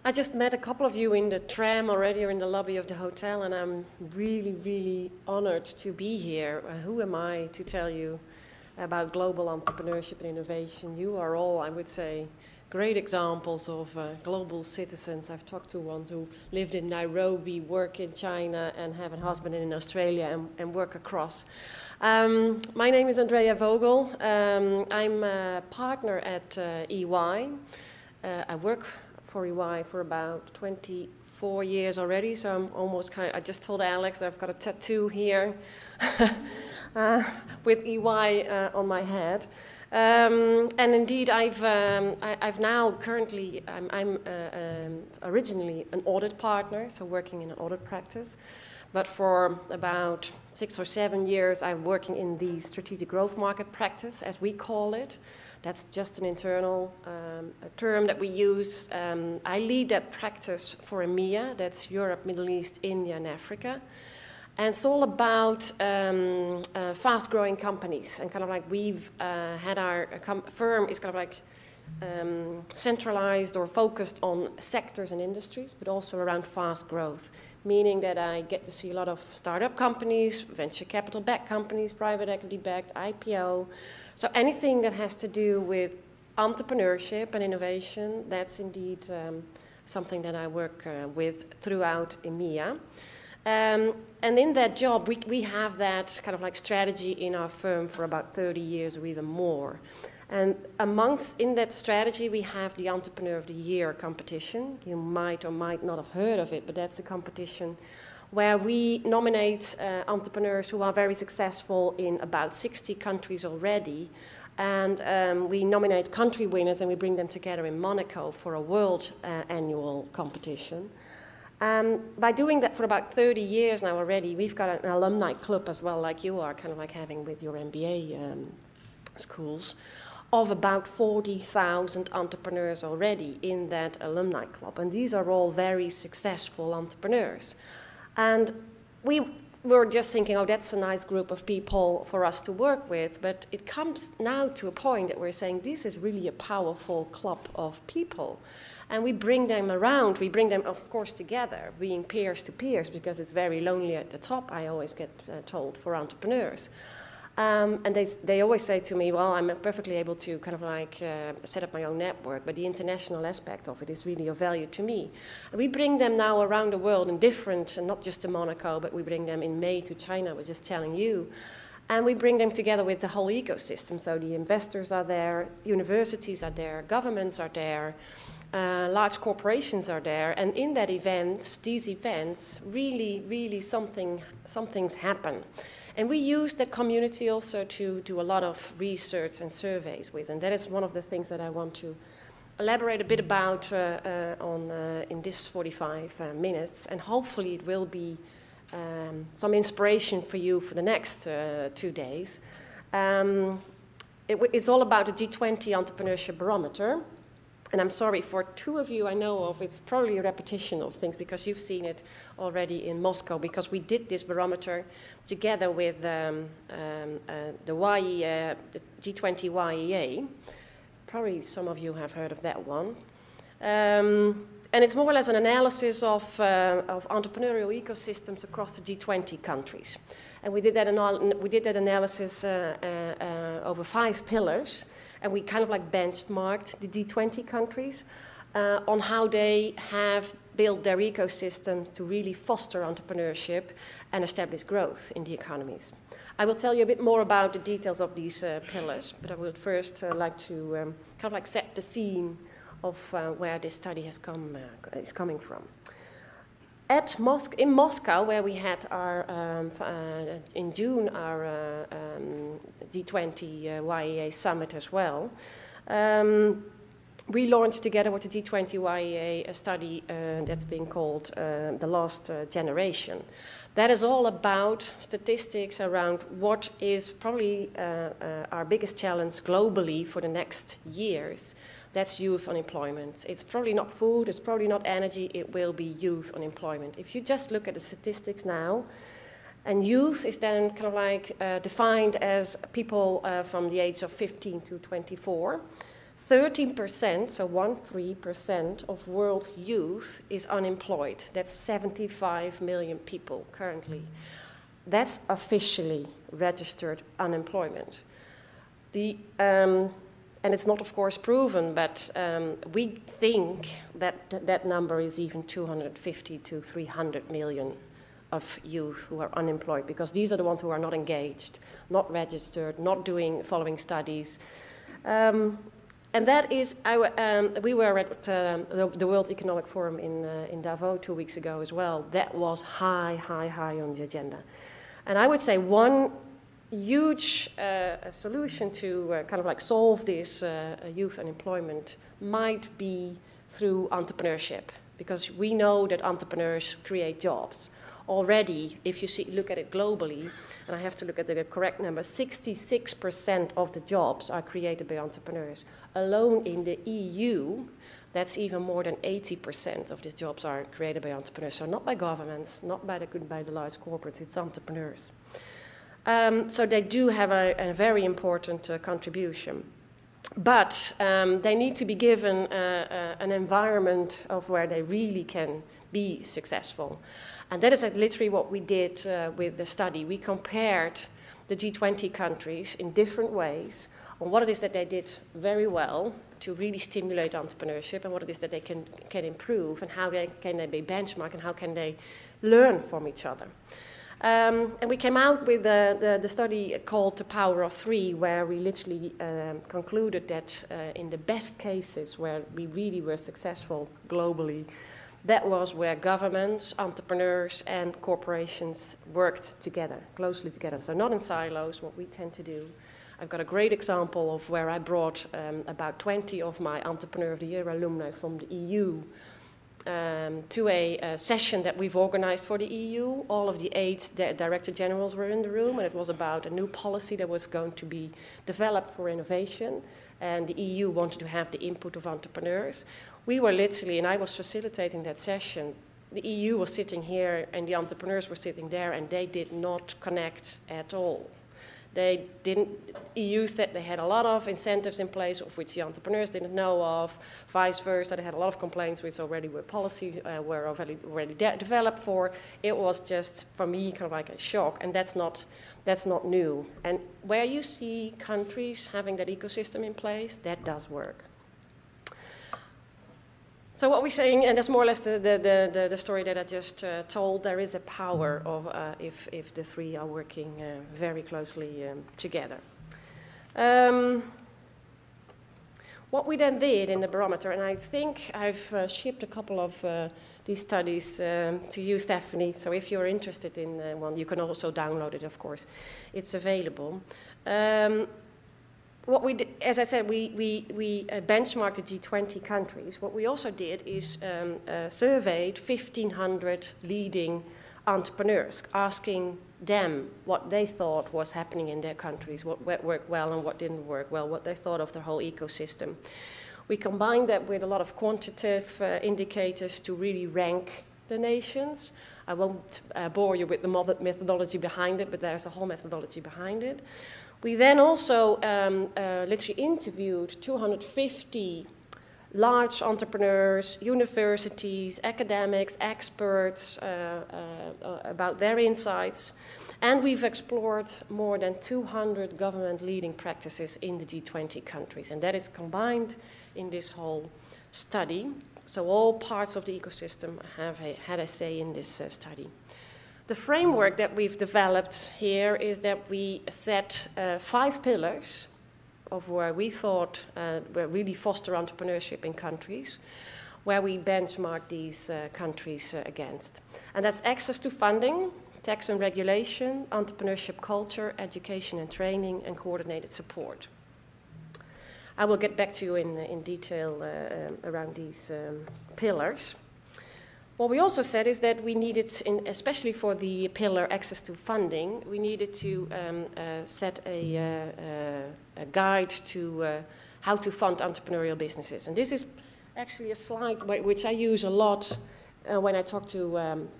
I just met a couple of you in the tram already or in the lobby of the hotel, and I'm really, really honored to be here. Who am I to tell you about global entrepreneurship and innovation? You are all, I would say, great examples of global citizens. I've talked to ones who lived in Nairobi, work in China, and have a husband in Australia and work across. My name is Andrea Vogel. I'm a partner at EY. I work for EY for about 24 years already, so I'm almost I just told Alex that I've got a tattoo here with EY on my head. And indeed, I've now currently, I'm originally an audit partner, so working in an audit practice. But for about 6 or 7 years, I'm working in the strategic growth market practice, as we call it. That's just an internal term that we use. I lead that practice for EMEA, that's Europe, Middle East, India, and Africa. And it's all about fast-growing companies. And kind of like we've had our firm is kind of like centralized or focused on sectors and industries, but also around fast growth, meaning that I get to see a lot of startup companies, venture capital-backed companies, private equity-backed, IPO. So anything that has to do with entrepreneurship and innovation, that's indeed something that I work with throughout EMEA. And in that job, we have that kind of like strategy in our firm for about 30 years or even more. And in that strategy, we have the Entrepreneur of the Year competition. You might or might not have heard of it, but that's a competition where we nominate entrepreneurs who are very successful in about 60 countries already. And we nominate country winners and we bring them together in Monaco for a world annual competition. By doing that for about 30 years now already, we've got an alumni club as well, like you are kind of like having with your MBA schools, of about 40,000 entrepreneurs already in that alumni club. And these are all very successful entrepreneurs. And we were just thinking, oh, that's a nice group of people for us to work with. But it comes now to a point that we're saying this is really a powerful club of people. And we bring them around. We bring them, of course, together, being peers to peers, because it's very lonely at the top, I always get told, for entrepreneurs. And they always say to me, well, I'm perfectly able to kind of like set up my own network, but the international aspect of it is really of value to me. And we bring them now around the world in different, and not just to Monaco, but we bring them in May to China, I was just telling you. And we bring them together with the whole ecosystem. So the investors are there, universities are there, governments are there, large corporations are there. And in that these events, really something's happen. And we use that community also to do a lot of research and surveys with. And that is one of the things that I want to elaborate a bit about in this 45 minutes. And hopefully it will be some inspiration for you for the next 2 days. It's all about the G20 Entrepreneurship Barometer. And I'm sorry, for 2 of you I know of, it's probably a repetition of things because you've seen it already in Moscow, because we did this barometer together with the G20 YEA. Probably some of you have heard of that one. And it's more or less an analysis of entrepreneurial ecosystems across the G20 countries. And we did that analysis over 5 pillars. And we kind of like benchmarked the G20 countries on how they have built their ecosystems to really foster entrepreneurship and establish growth in the economies. I will tell you a bit more about the details of these pillars, but I would first like to kind of like set the scene of where this study is coming from. In Moscow, where we had our, in June, our G20 YEA summit as well, we launched together with the G20 YEA a study that's been called The Lost Generation. That is all about statistics around what is probably our biggest challenge globally for the next years. That's youth unemployment. It's probably not food, it's probably not energy, it will be youth unemployment. If you just look at the statistics now, and youth is then kind of like defined as people from the age of 15 to 24. 13%, so 13% of world's youth is unemployed. That's 75 million people currently. That's officially registered unemployment. And it's not, of course, proven, but we think that that number is even 250 to 300 million of youth who are unemployed, because these are the ones who are not engaged, not registered, not following studies. And that is, we were at the World Economic Forum in Davos 2 weeks ago as well. That was high on the agenda. And I would say one huge solution to kind of like solve this youth unemployment might be through entrepreneurship, because we know that entrepreneurs create jobs. Already, if you look at it globally, and I have to look at the correct number, 66% of the jobs are created by entrepreneurs. Alone in the EU, that's even more than 80% of these jobs are created by entrepreneurs. So not by governments, not by the large corporates, it's entrepreneurs. So they do have a very important contribution. But they need to be given an environment of where they really can be successful. And that is literally what we did with the study. We compared the G20 countries in different ways on what it is that they did very well to really stimulate entrepreneurship, and what it is that they can improve, and how can they be benchmarked, and how can they learn from each other. And we came out with the study called The Power of Three, where we literally concluded that in the best cases where we really were successful globally, that was where governments, entrepreneurs, and corporations worked together, closely together. So not in silos, what we tend to do. I've got a great example of where I brought about 20 of my Entrepreneur of the Year alumni from the EU to a session that we've organized for the EU. All of the 8 director generals were in the room, and it was about a new policy that was going to be developed for innovation, and the EU wanted to have the input of entrepreneurs. We were literally, and I was facilitating that session, the EU was sitting here and the entrepreneurs were sitting there, and they did not connect at all. They didn't, EU said they had a lot of incentives in place of which the entrepreneurs didn't know of, vice versa. They had a lot of complaints which already were policy, were already developed for. It was just, for me, kind of like a shock, and that's not new. And where you see countries having that ecosystem in place, that does work. So what we're saying, and that's more or less the story that I just told, there is a power of if the three are working very closely together. What we then did in the barometer, and I think I've shipped a couple of these studies to you, Stephanie, so if you're interested in one, you can also download it, of course. It's available. What we did, as I said, we benchmarked the G20 countries. What we also did is surveyed 1,500 leading entrepreneurs, asking them what they thought was happening in their countries, what worked well and what didn't work well, what they thought of the whole ecosystem. We combined that with a lot of quantitative indicators to really rank the nations. I won't bore you with the methodology behind it, but there's a whole methodology behind it. We then also literally interviewed 250 large entrepreneurs, universities, academics, experts about their insights. And we've explored more than 200 government leading practices in the G20 countries. And that is combined in this whole study. So all parts of the ecosystem had a say in this study. The framework that we've developed here is that we set 5 pillars of where we thought were really foster entrepreneurship in countries, where we benchmark these countries against. And that's access to funding, tax and regulation, entrepreneurship culture, education and training, and coordinated support. I will get back to you in detail around these pillars. What we also said is that we needed, especially for the pillar access to funding, we needed to set a guide to how to fund entrepreneurial businesses. And this is actually a slide which I use a lot when I talk to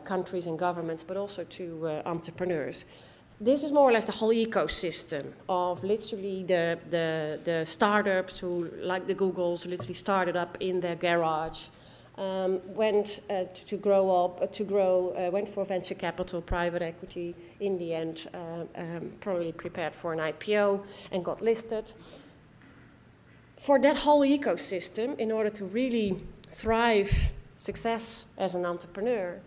countries and governments, but also to entrepreneurs. this is more or less the whole ecosystem of literally the startups who, like the Googles, literally started up in their garage, went to grow up, went for venture capital, private equity, in the end probably prepared for an IPO and got listed. For that whole ecosystem, in order to really thrive, success as an entrepreneur,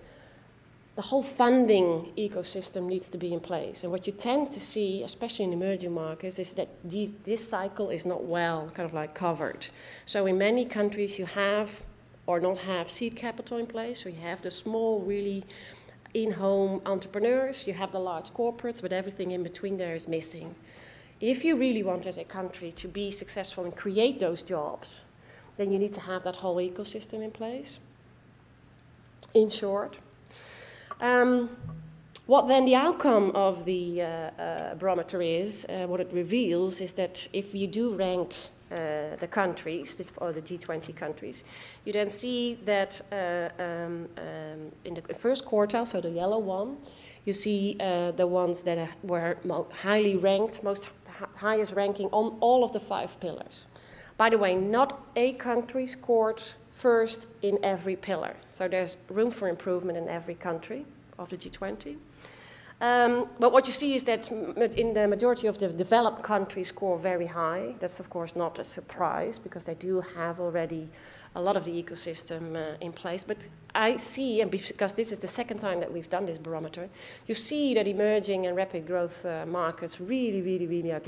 the whole funding ecosystem needs to be in place. And what you tend to see, especially in emerging markets, is that this cycle is not well kind of like covered. So in many countries you have or not have seed capital in place. So you have the small, really in-home entrepreneurs, you have the large corporates, but everything in between there is missing. If you really want as a country to be successful and create those jobs, then you need to have that whole ecosystem in place. In short, what then the outcome of the barometer is, what it reveals is that if you do rank the countries, or the G20 countries, you then see that in the first quartile, so the yellow one, you see the ones that were highly ranked, highest ranking on all of the 5 pillars. By the way, not a country scored first in every pillar. So there's room for improvement in every country of the G20. But what you see is that in the majority of the developed countries score very high. That's of course not a surprise because they do have already a lot of the ecosystem in place. But I see, and because this is the second time that we've done this barometer, you see that emerging and rapid growth markets really are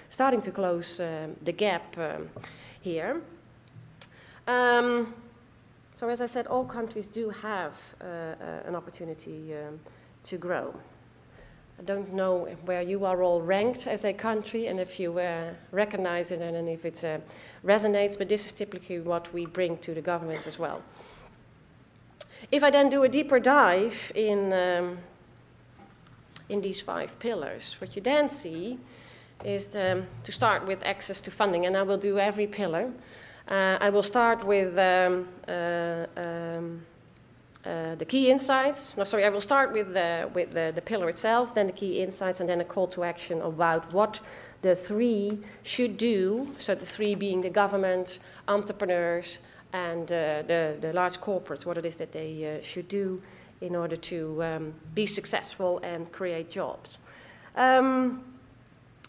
starting to close the gap here. So as I said, all countries do have an opportunity to grow. I don't know where you are all ranked as a country and if you recognize it and if it resonates, but this is typically what we bring to the governments as well. If I then do a deeper dive in these 5 pillars, what you then see is to start with access to funding, and I will do every pillar. I will start with the key insights. No, sorry, I will start with the pillar itself, then the key insights, and then a call to action about what the 3 should do. So the 3 being the government, entrepreneurs, and the large corporates, what it is that they should do in order to be successful and create jobs.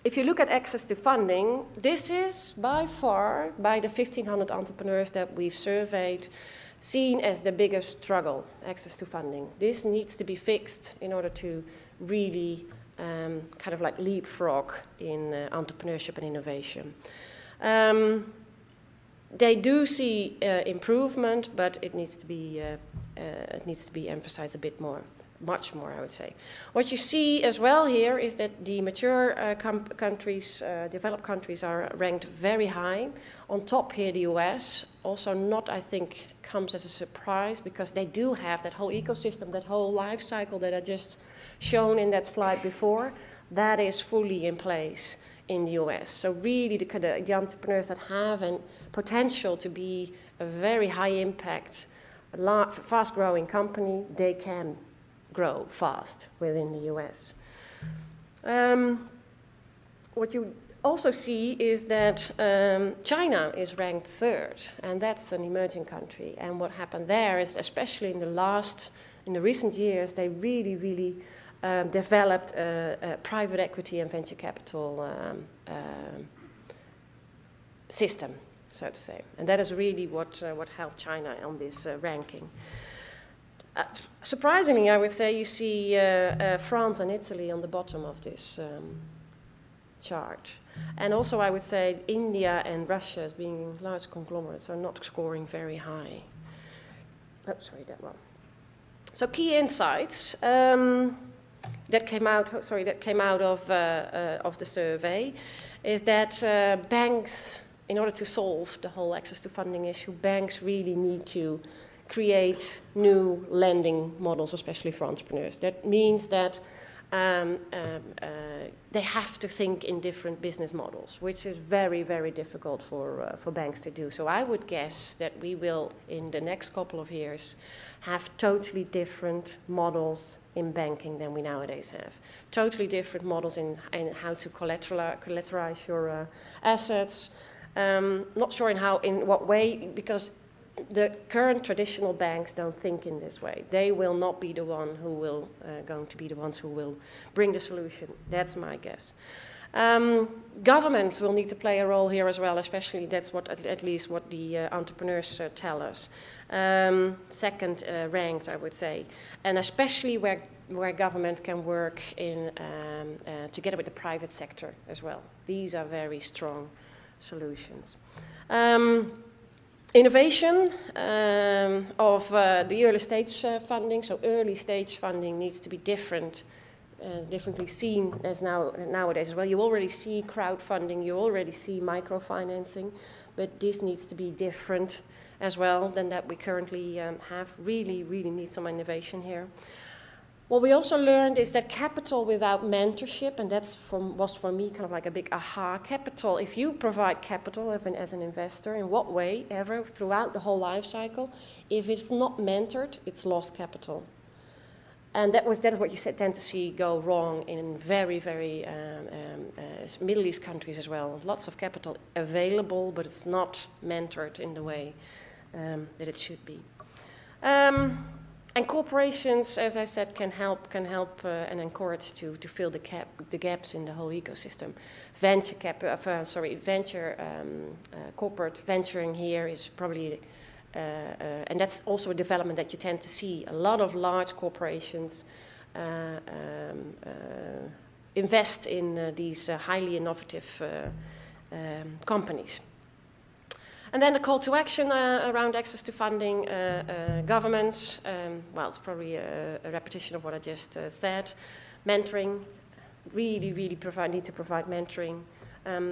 If you look at access to funding, this is by far, by the 1,500 entrepreneurs that we've surveyed, seen as the biggest struggle, access to funding. This needs to be fixed in order to really kind of like leapfrog in entrepreneurship and innovation. They do see improvement, but it needs to be emphasized a bit more. Much more, I would say. What you see as well here is that the mature countries, developed countries, are ranked very high. On top here, the US, also not, I think, comes as a surprise because they do have that whole ecosystem, that whole life cycle that I just shown in that slide before. That is fully in place in the US. So really the entrepreneurs that have a potential to be a very high impact, fast growing company, they can grow fast within the US. What you also see is that China is ranked 3rd, and that's an emerging country. And what happened there is, especially in the recent years, they really developed a private equity and venture capital system, so to say. And that is really what helped China on this ranking. Surprisingly, I would say you see France and Italy on the bottom of this chart. And also I would say India and Russia, as being large conglomerates, are not scoring very high. Oh, sorry, that one. So key insights that came out of the survey is that banks, in order to solve the whole access to funding issue, banks really need to create new lending models, especially for entrepreneurs. That means that they have to think in different business models, which is very, very difficult for banks to do. So I would guess that we will, in the next couple of years, have totally different models in banking than we nowadays have. Totally different models in how to collateralize your assets. Not sure in what way, because the current traditional banks don't think in this way. They will not be the one who will going to be the ones who will bring the solution. That's my guess. Governments will need to play a role here as well, especially that's what at least what the entrepreneurs tell us. Second ranked, I would say, and especially where government can work in together with the private sector as well. These are very strong solutions. Innovation of the early stage funding. So early stage funding needs to be differently seen as nowadays as well. You already see crowdfunding, you already see microfinancing, but this needs to be different as well than that we currently have. Really, really need some innovation here. What we also learned is that capital without mentorship, and was for me kind of like a big aha, capital, if you provide capital as an investor, in what way ever, throughout the whole life cycle, if it's not mentored, it's lost capital. And that's what you tend to see go wrong in very, very Middle East countries as well. Lots of capital available, but it's not mentored in the way that it should be. And corporations, as I said, can help and encourage to fill the gaps in the whole ecosystem. Corporate venturing here is probably, and that's also a development that you tend to see. A lot of large corporations invest in these highly innovative companies. And then the call to action around access to funding, governments, well, it's probably a repetition of what I just said. Mentoring, really, really need to provide mentoring.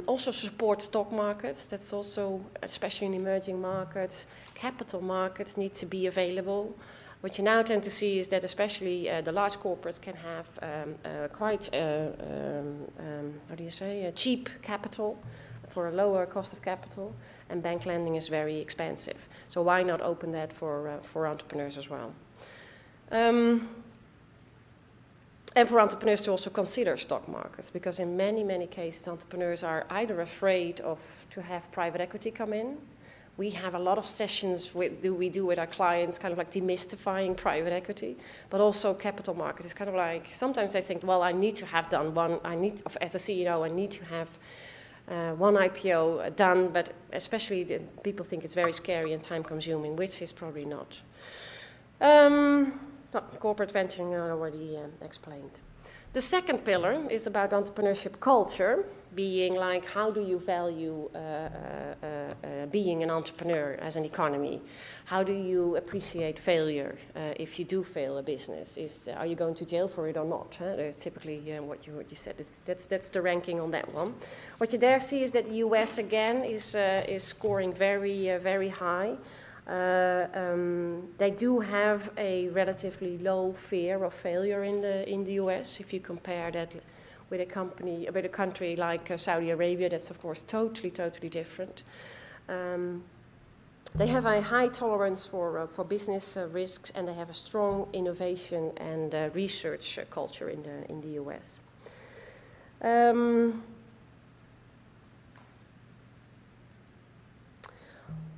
Also support stock markets, that's also, especially in emerging markets, capital markets need to be available. What you now tend to see is that especially the large corporates can have quite, cheap capital for a lower cost of capital, and bank lending is very expensive. So why not open that for entrepreneurs as well? And for entrepreneurs to also consider stock markets, because in many, many cases, entrepreneurs are either afraid to have private equity come in. We have a lot of sessions we do with our clients, kind of like demystifying private equity, but also capital market. It's kind of like, sometimes they think, well, I need to have done one, as a CEO, I need to have one IPO done, but especially people think it's very scary and time-consuming, which is probably not. Corporate venturing I already explained. The second pillar is about entrepreneurship culture, being like, how do you value being an entrepreneur as an economy? How do you appreciate failure if you do fail a business? Are you going to jail for it or not? That's typically what you said. That's the ranking on that one. What you there see is that the US again is scoring very, very high. They do have a relatively low fear of failure in the US. If you compare that with a country like Saudi Arabia, that's of course totally different. They have a high tolerance for business risks, and they have a strong innovation and research culture in the US.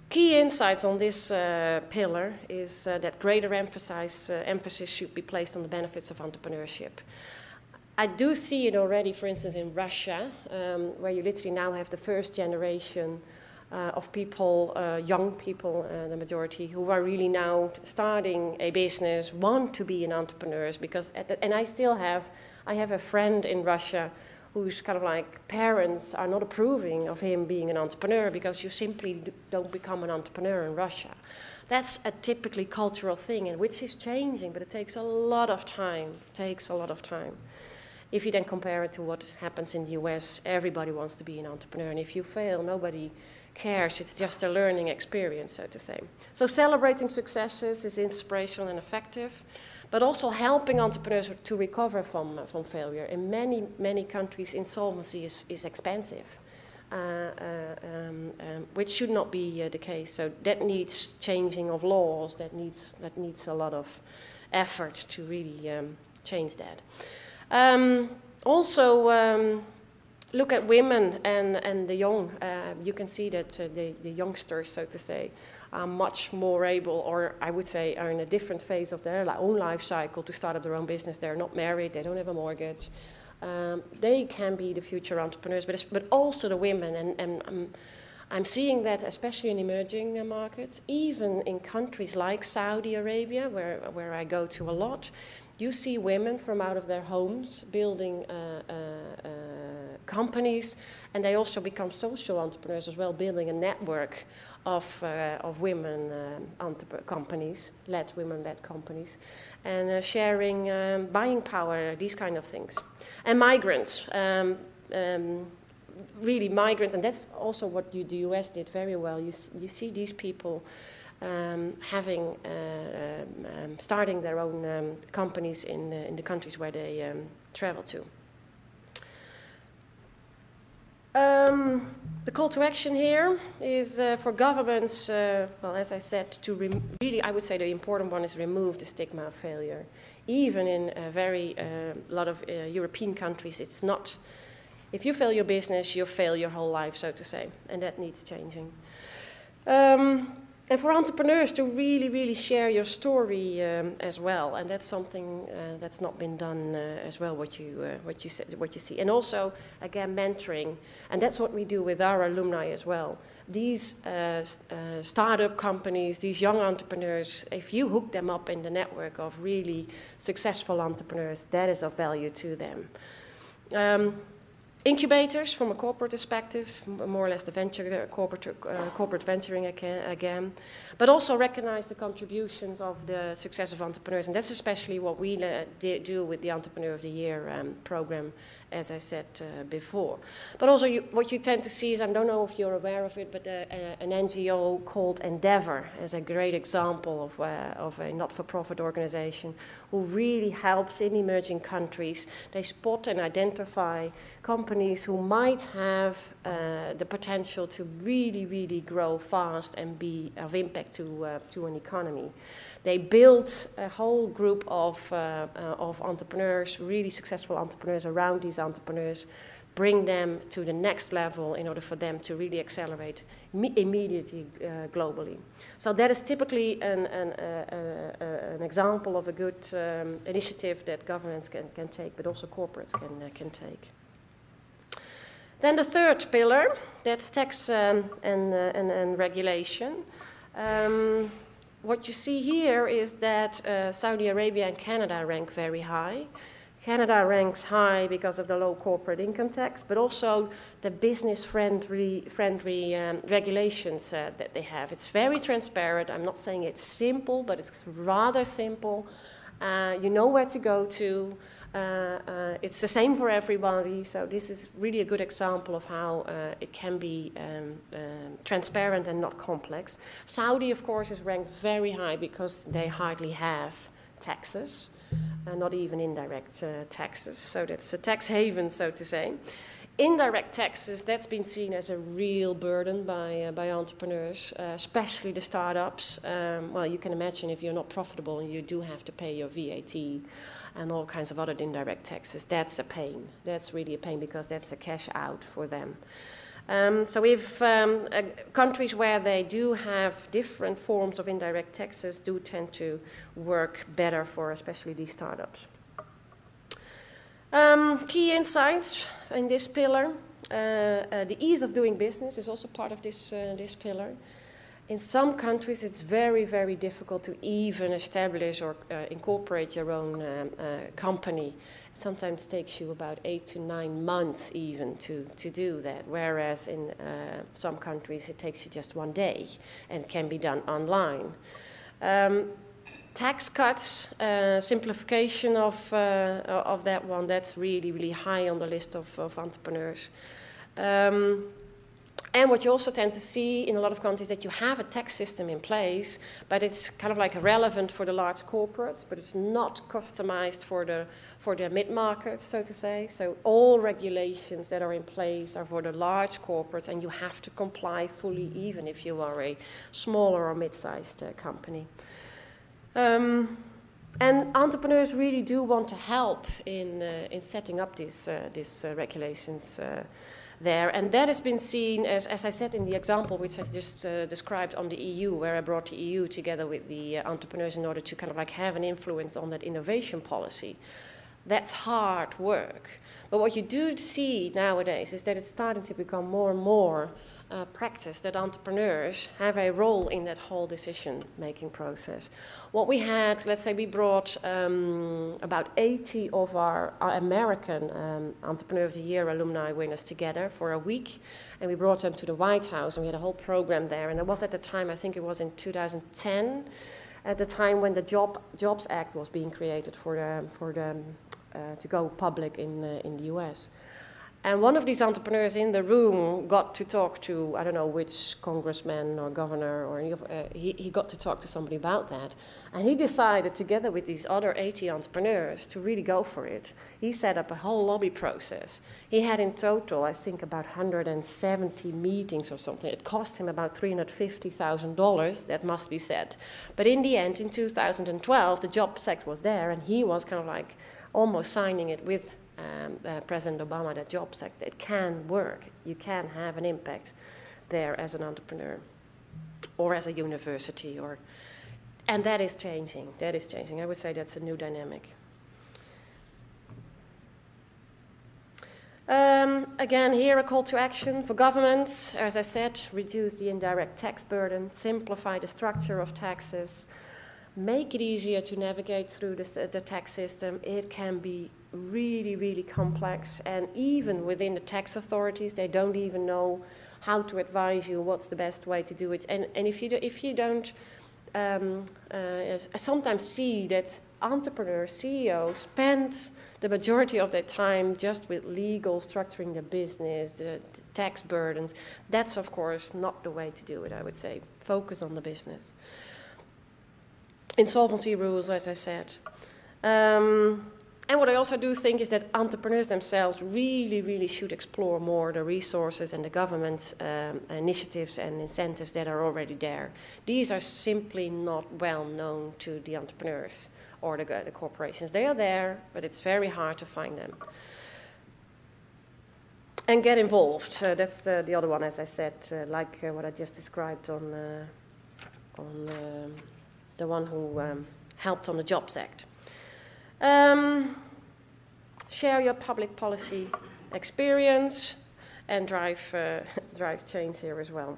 Key insights on this pillar is that greater emphasis should be placed on the benefits of entrepreneurship. I do see it already, for instance, in Russia, where you literally now have the first generation of people, young people, the majority, who are really now starting a business, want to be an entrepreneurs, because and I have a friend in Russia who's kind of like, parents are not approving of him being an entrepreneur because you simply don't become an entrepreneur in Russia. That's a typically cultural thing, and which is changing, but it takes a lot of time. If you then compare it to what happens in the US, everybody wants to be an entrepreneur, and if you fail, nobody cares. It's just a learning experience, so to say. So celebrating successes is inspirational and effective, but also helping entrepreneurs to recover from failure. In many countries, insolvency is expensive, which should not be the case. So that needs changing of laws. That needs a lot of effort to really change that. Also, look at women and the young. You can see that the youngsters, so to say, are much more able, or I would say are in a different phase of their own life cycle to start up their own business. They're not married, they don't have a mortgage. They can be the future entrepreneurs, but also the women. And I'm seeing that especially in emerging markets, even in countries like Saudi Arabia, where I go to a lot. You see women from out of their homes building companies, and they also become social entrepreneurs as well, building a network of women companies, women-led companies, and sharing buying power, these kind of things. And migrants, really migrants, and that's also what the US did very well. You see these people starting their own companies in the countries where they travel to. The call to action here is for governments, well, as I said, to really, I would say the important one is remove the stigma of failure. Even in a very lot of European countries, it's not, if you fail your business, you fail your whole life, so to say, and that needs changing. And for entrepreneurs to really share your story as well, and that's something that's not been done as well. What you see, and also again mentoring, and that's what we do with our alumni as well. These startup companies, these young entrepreneurs, if you hook them up in the network of really successful entrepreneurs, that is of value to them. Incubators, from a corporate perspective, more or less the corporate venturing again, but also recognize the contributions of the success of entrepreneurs, and that's especially what we do with the Entrepreneur of the Year program, as I said before. But also what you tend to see is, I don't know if you're aware of it, but an NGO called Endeavor is a great example of a not-for-profit organization who really helps in emerging countries. They spot and identify companies who might have the potential to really grow fast and be of impact to an economy. They built a whole group of entrepreneurs, really successful entrepreneurs around these entrepreneurs, bring them to the next level in order for them to really accelerate immediately globally. So that is typically an example of a good initiative that governments can take, but also corporates can take. Then the third pillar, that's tax and regulation. What you see here is that Saudi Arabia and Canada rank very high. Canada ranks high because of the low corporate income tax, but also the business-friendly regulations that they have. It's very transparent. I'm not saying it's simple, but it's rather simple. You know where to go to. It's the same for everybody, so this is really a good example of how it can be transparent and not complex. Saudi, of course, is ranked very high because they hardly have taxes, not even indirect taxes, so that's a tax haven, so to say. Indirect taxes, that's been seen as a real burden by entrepreneurs, especially the startups. Well, you can imagine if you're not profitable and you do have to pay your VAT and all kinds of other indirect taxes, that's a pain. That's really a pain because that's a cash out for them. So if countries where they do have different forms of indirect taxes do tend to work better for especially these startups. Key insights in this pillar. The ease of doing business is also part of this pillar. In some countries, it's very difficult to even establish or incorporate your own company. It sometimes takes you about 8 to 9 months even to do that, whereas in some countries it takes you just 1 day and can be done online. Tax cuts, simplification of that one, that's really high on the list of entrepreneurs. And what you also tend to see in a lot of countries that you have a tax system in place, but it's kind of like relevant for the large corporates, but it's not customized for the mid-market, so to say. So all regulations that are in place are for the large corporates, and you have to comply fully, even if you are a smaller or mid-sized company. And entrepreneurs really do want to help in setting up these regulations there. And that has been seen, as I said in the example which I just described on the EU, where I brought the EU together with the entrepreneurs in order to kind of like have an influence on that innovation policy. That's hard work. But what you do see nowadays is that it's starting to become more and more practice that entrepreneurs have a role in that whole decision-making process. What we had, let's say we brought about 80 of our American Entrepreneur of the Year alumni winners together for a week, and we brought them to the White House, and we had a whole program there. And it was at the time, I think it was in 2010, at the time when the Jobs Act was being created to go public in the US. And one of these entrepreneurs in the room got to talk to, I don't know which congressman or governor, or he got to talk to somebody about that. And he decided, together with these other 80 entrepreneurs, to really go for it. He set up a whole lobby process. He had in total, I think, about 170 meetings or something. It cost him about $350,000, that must be said. But in the end, in 2012, the Jobs Act was there, and he was kind of like almost signing it with President Obama, that Jobs Act. It can work. You can have an impact there as an entrepreneur or as a university, and that is changing. That is changing. I would say that's a new dynamic. Again, here a call to action for governments. As I said, reduce the indirect tax burden, simplify the structure of taxes, make it easier to navigate through the tax system. It can be really, really complex, and even within the tax authorities, they don't even know how to advise you what's the best way to do it. And if you don't I sometimes see that entrepreneurs, CEOs, spend the majority of their time just with legal, structuring the business, the tax burdens. That's, of course, not the way to do it, I would say. Focus on the business. Insolvency rules, as I said. And what I also do think is that entrepreneurs themselves really, really should explore more the resources and the government initiatives and incentives that are already there. These are simply not well known to the entrepreneurs or the corporations. They are there, but it's very hard to find them. And get involved. That's the other one, as I said, like what I just described on the one who helped on the Jobs Act. Share your public policy experience and drive change here as well.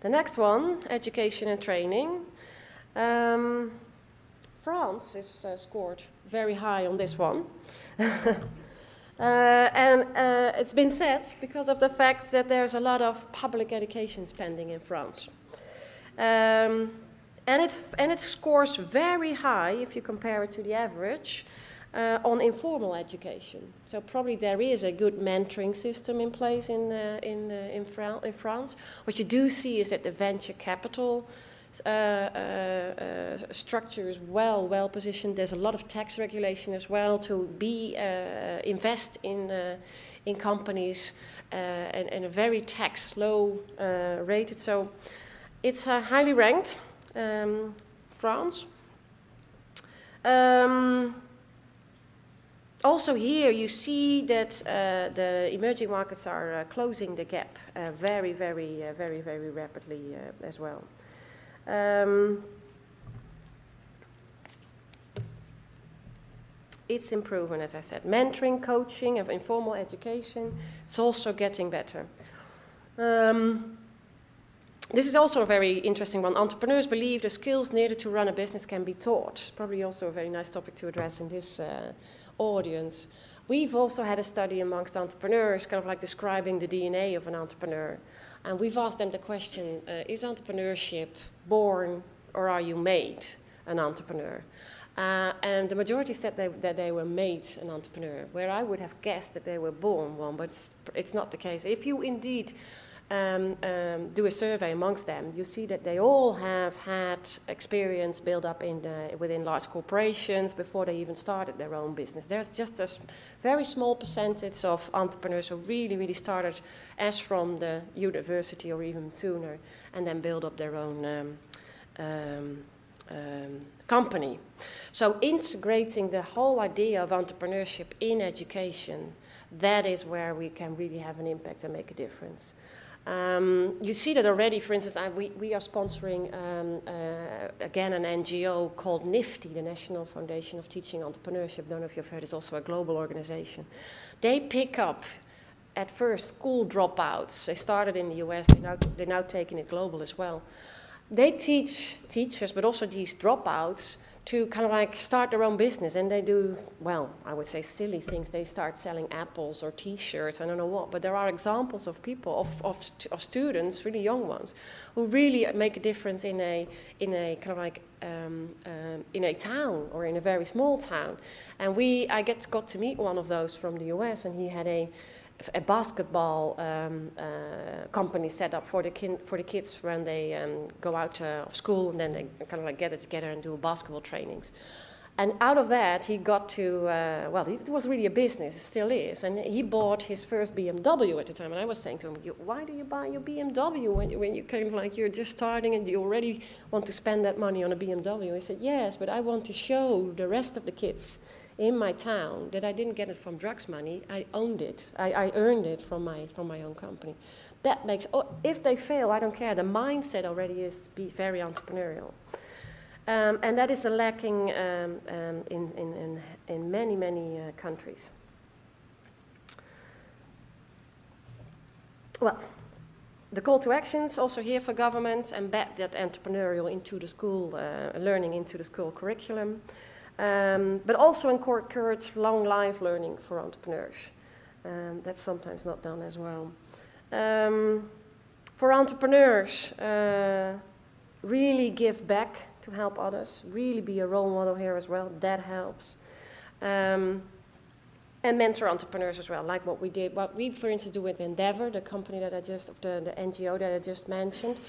The next one, education and training. France is scored very high on this one. And it's been said because of the fact that there's a lot of public education spending in France. And it scores very high, if you compare it to the average, on informal education. So probably there is a good mentoring system in place in France. What you do see is that the venture capital structure is well positioned. There's a lot of tax regulation as well to invest in companies and a very tax low rated. So it's highly ranked. France. Also here you see that the emerging markets are closing the gap very rapidly as well. It's improving, as I said. Mentoring, coaching, and informal education, it's also getting better. This is also a very interesting one. Entrepreneurs believe the skills needed to run a business can be taught. Probably also a very nice topic to address in this audience. We've also had a study amongst entrepreneurs, kind of like describing the DNA of an entrepreneur. And we've asked them the question, is entrepreneurship born or are you made an entrepreneur? And the majority said that they were made an entrepreneur, where I would have guessed that they were born one, but it's not the case. If you indeed do a survey amongst them, you see that they all have had experience built up within large corporations before they even started their own business. There's just a very small percentage of entrepreneurs who really, really started as from the university or even sooner, and then build up their own company. So integrating the whole idea of entrepreneurship in education, that is where we can really have an impact and make a difference. You see that already. For instance, we are sponsoring again an NGO called NIFTY, the National Foundation of Teaching Entrepreneurship. I don't know if you've heard, it's also a global organization. They pick up at first school dropouts. They started in the US, they're now taking it global as well. They teach teachers, but also these dropouts, to kind of like start their own business. And they do, well, I would say silly things. They start selling apples or T-shirts, I don't know what. But there are examples of people, of students, really young ones, who really make a difference in a kind of like in a town or in a very small town. And I got to meet one of those from the US, and he had a basketball company set up for the kids when they go out of school, and then they kind of like get it together and do basketball trainings. And out of that, he got to, well, it was really a business, it still is. And he bought his first BMW at the time. And I was saying to him, why do you buy your BMW when you kind of like, you're just starting and you already want to spend that money on a BMW? He said, yes, but I want to show the rest of the kids in my town that I didn't get it from drugs money. I owned it. I earned it from my own company. That makes, if they fail, I don't care. The mindset already is be very entrepreneurial. And that is lacking in many, many countries. Well, the call to actions also here for governments, embed that entrepreneurial into the school, learning into the school curriculum. But also encourage long life learning for entrepreneurs. That's sometimes not done as well. For entrepreneurs, really give back to help others, really be a role model here as well, that helps. And mentor entrepreneurs as well, like what we, for instance, do with Endeavor, the company that the NGO that I just mentioned.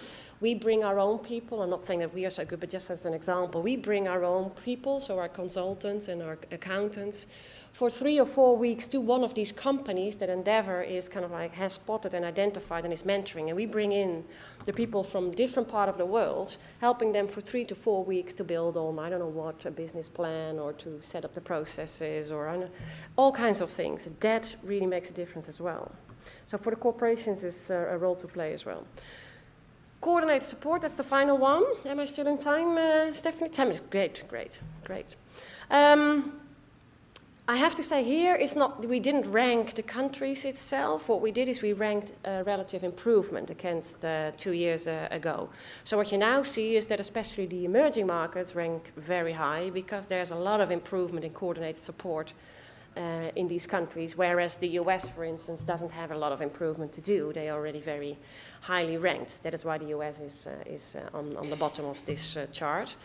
We bring our own people. I'm not saying that we are so good, but just as an example, we bring our own people, so our consultants and our accountants, for 3 or 4 weeks to one of these companies that Endeavor is kind of like has spotted and identified and is mentoring. And we bring in the people from different part of the world, helping them for 3 to 4 weeks to build on, I don't know what, a business plan, or to set up the processes, or all kinds of things. That really makes a difference as well. So for the corporations, is a role to play as well. Coordinated support, that's the final one. Am I still in time, Stephanie? Time is great. I have to say here, we didn't rank the countries itself. What we did is we ranked relative improvement against 2 years ago. So what you now see is that especially the emerging markets rank very high, because there's a lot of improvement in coordinated support in these countries, whereas the US, for instance, doesn't have a lot of improvement to do. They are already very highly ranked. That is why the US is on the bottom of this chart.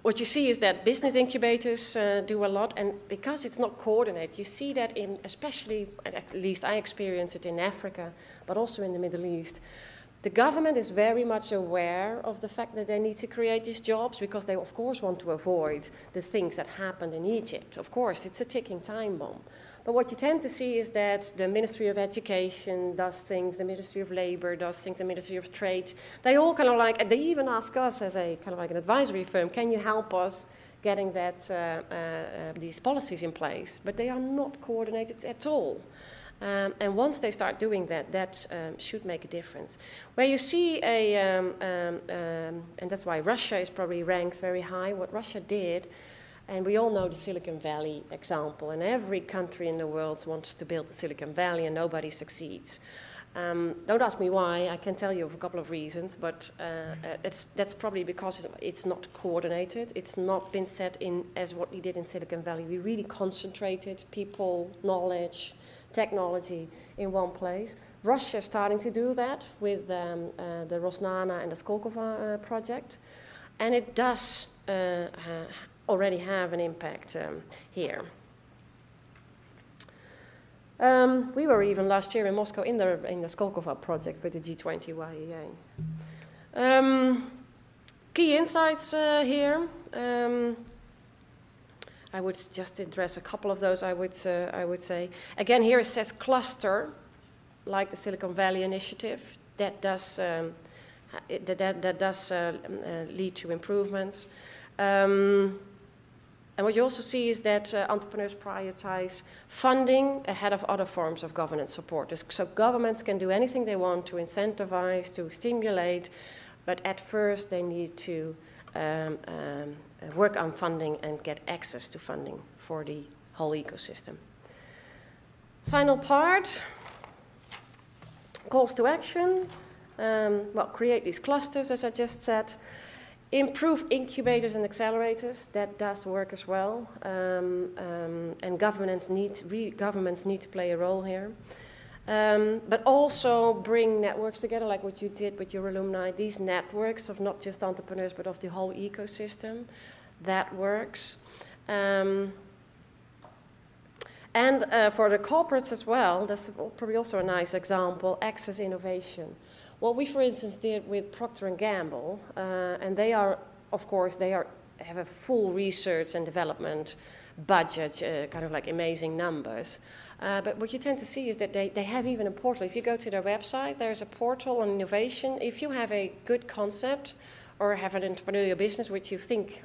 What you see is that business incubators do a lot, and because it's not coordinated, you see that in, especially, at least I experience it in Africa, but also in the Middle East. The government is very much aware of the fact that they need to create these jobs, because they, of course, want to avoid the things that happened in Egypt. Of course, it's a ticking time bomb. But what you tend to see is that the Ministry of Education does things, the Ministry of Labor does things, the Ministry of Trade. They all kind of like, they even ask us as a kind of like an advisory firm, can you help us getting that, these policies in place? But they are not coordinated at all. And once they start doing that, that should make a difference. Where you see and that's why Russia is probably ranks very high, what Russia did. And we all know the Silicon Valley example, and every country in the world wants to build the Silicon Valley, and nobody succeeds. Don't ask me why, I can tell you of a couple of reasons, but that's probably because it's not coordinated. It's not been set in as what we did in Silicon Valley. We really concentrated people, knowledge, technology in one place. Russia is starting to do that with the Rosnana and the Skolkovo project. And it does already have an impact here. We were even last year in Moscow in the Skolkovo project with the G20 YEA. Key insights here. I would just address a couple of those. I would say again here it says cluster, like the Silicon Valley Initiative. That does lead to improvements. And what you also see is that entrepreneurs prioritize funding ahead of other forms of governance support. So governments can do anything they want to incentivize, to stimulate, but at first they need to work on funding and get access to funding for the whole ecosystem. Final part, calls to action. Well, create these clusters, as I just said. Improve incubators and accelerators, that does work as well. And governments need to play a role here. But also bring networks together, like what you did with your alumni. These networks of not just entrepreneurs, but of the whole ecosystem, that works. And for the corporates as well, that's probably also a nice example, access innovation. What we, for instance, did with Procter & Gamble, and they are, of course, have a full research and development budget, kind of like amazing numbers. But what you tend to see is that they have even a portal. If you go to their website, there's a portal on innovation. If you have a good concept or have an entrepreneurial business which you think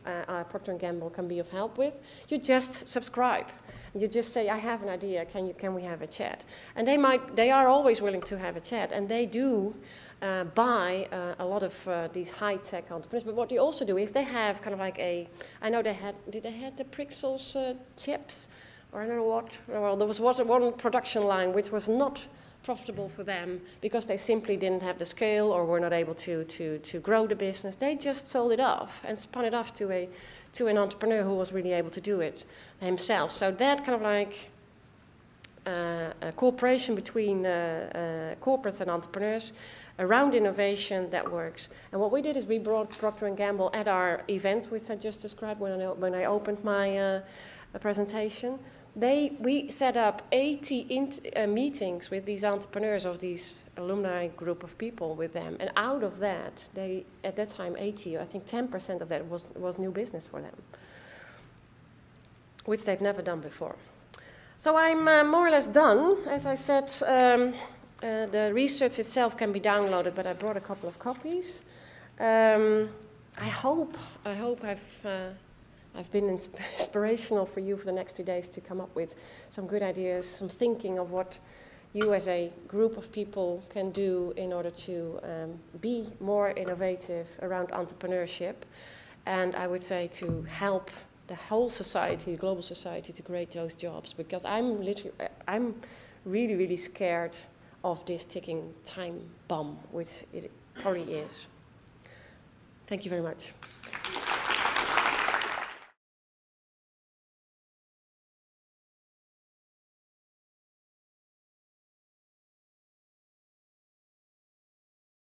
Procter & Gamble can be of help with, you just subscribe. You just say, I have an idea, can we have a chat? And they are always willing to have a chat, and they do buy a lot of these high-tech entrepreneurs. But what they also do, if they have kind of like I know did they have the Pixels chips? Or I don't know what, well, there was one production line which was not profitable for them because they simply didn't have the scale or were not able to grow the business. They just sold it off and spun it off to an entrepreneur who was really able to do it himself. So that kind of like a cooperation between corporates and entrepreneurs around innovation, that works. And what we did is we brought Procter & Gamble at our events, which I just described when I opened my presentation. We set up 80 meetings with these entrepreneurs of these alumni group of people with them. And out of that, at that time 80, I think 10% of that was new business for them, which they've never done before. So I'm more or less done. As I said, the research itself can be downloaded, but I brought a couple of copies. I hope I've been inspirational for you for the next 2 days to come up with some good ideas, some thinking of what you as a group of people can do in order to be more innovative around entrepreneurship. And I would say to help the whole society, global society, to create those jobs. Because I'm really, really scared of this ticking time bomb, which it probably is. Thank you very much.